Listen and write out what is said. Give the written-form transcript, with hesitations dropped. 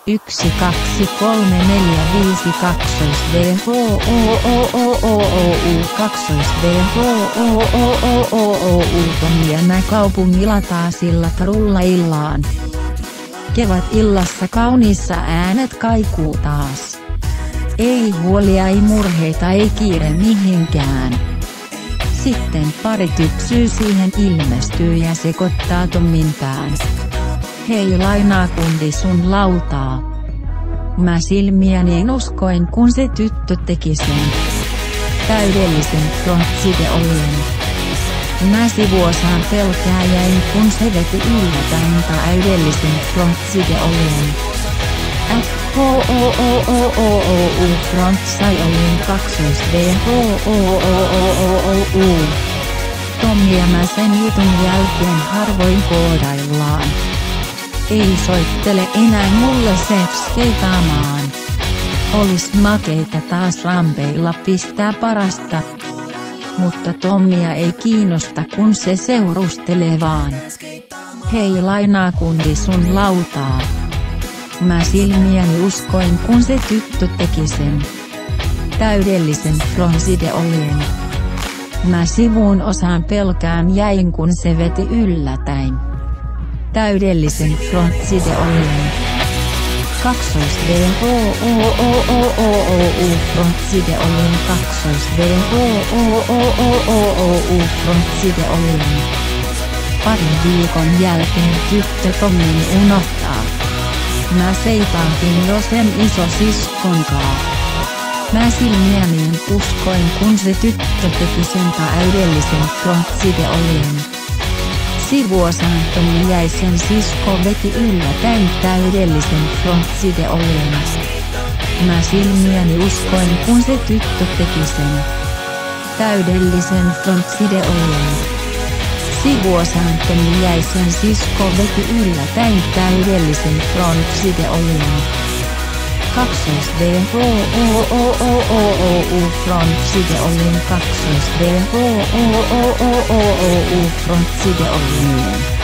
1 2 3 4 5 kaksois V H O O O O O U kaksois V H O O O O O U Tommi kaupungilla taas illat rullaillaan. Kevät-illassa kauniissa äänet kaikuu taas. Ei huolia, ei murheita, ei kiire mihinkään. Sitten pari typsyy siihen ilmestyy ja sekoittaa Tommin pään. Hei, lainaa kundi sun lautaa. Mä silmiäni uskoin, kun se tyttö teki sen. Täydellisen frontsideolien. Mä sivuosaan pelkääjäin, kun se veti yllättäen täydellisen frontsideolien. F H O O O O O U frontsaiolien kaksois V H O O O O O U. Tommi ja mä sen jutun jälkeen harvoin koodaillaan. Ei soittele enää mulle sekskeitaamaan. Olis makeita taas rampeilla pistää parasta. Mutta Tommia ei kiinnosta, kun se seurustelee vaan. Hei, lainaa kundi sun lautaa. Mä silmiäni uskoin, kun se tyttö teki sen. Täydellisen frontsideolien. Mä sivuun osaan pelkään jäin, kun se veti yllättäen. Täydellisen frontsideolien. Kaksois V H O O O O O U frontsideolien kaksois V H O O O O O U frontsideolien. Parin viikon jälkeen tyttö Tommin unohtaa. Mä seipaankin jo sen isosiskonkaan. Mä silmiäni uskoin, kun se tyttö teki sen täydellisen frontsideolien. Sivuosaan Tommi jäi, sen sisko veti yllättäen täydellisen frontsideolien. Mä silmiäni uskoin, kun se tyttö teki sen. Täydellisen frontsideolien. Sivuosaan Tommi jäi, sen sisko veti yllättäen täydellisen frontsideolien. Kaksois V H O O O O O U frontsideolien kaksois V H O O O O O U frontsideolien.